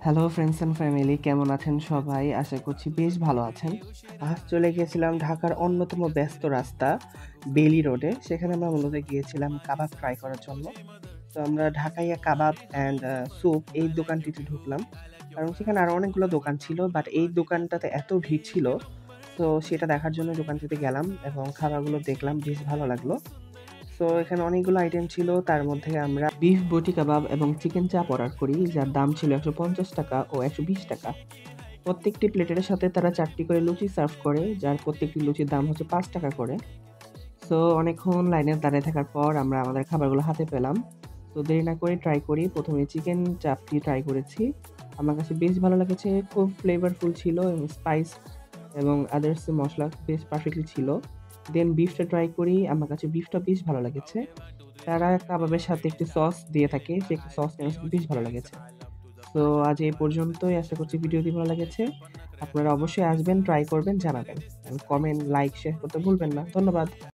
Hello friends and family, কেমন আছেন সবাই? আশা করছি বেশ ভালো আছেন। আজ চলে গিয়েছিলাম ঢাকার অন্যতম ব্যস্ত রাস্তা বেইলি রোডে। সেখানে আমরা মূলত গিয়েছিলাম কাবাব ট্রাই করার জন্য। তো আমরা ঢাকাইয়া কাবাব অ্যান্ড স্যুপ এই দোকানটিতে ঢুকলাম। কারণ সেখানে আরো অনেকগুলো দোকান ছিল, বাট এই দোকানটাতে এত ভিড় ছিল, তো সেটা দেখার জন্য দোকানটিতে গেলাম এবং খাবারগুলো দেখলাম, বেশ ভালো লাগলো। সো এখানে অনেকগুলো আইটেম ছিল, তার মধ্যে আমরা বিফ বটি কাবাব এবং চিকেন চাপ অর্ডার করি, যার দাম ছিল ১৫০ টাকা ও ১২০ টাকা। প্রত্যেকটি প্লেটের সাথে তারা ৪টি করে লুচি সার্ভ করে, যার প্রত্যেকটি লুচির দাম হচ্ছে ৫ টাকা করে। সো অনেকক্ষণ লাইনে দাঁড়িয়ে থাকার পর আমরা আমাদের খাবারগুলো হাতে পেলাম। তো দেরি না করে ট্রাই করি। প্রথমে চিকেন চাপটি ট্রাই করেছি। আমার কাছে বেশ ভালো লেগেছে, খুব ফ্লেভারফুল ছিল এবং স্পাইস এবং আদার্স মসলা বেশ পারফেক্টলি ছিল। দেন বিফটা ট্রাই করি, আমার কাছে বিফটা বেশ ভালো লেগেছে। তারা কাবাবের সাথে একটি সস দিয়ে থাকে, সেই সসটা আমার কাছে বেশ ভালো লেগেছে। তো আজ এই পর্যন্তই। আশা করছি ভিডিওটি ভালো লেগেছে। আপনারা অবশ্যই আসবেন, ট্রাই করবেন, জানাবেন। কমেন্ট, লাইক, শেয়ার করতে ভুলবেন না। ধন্যবাদ।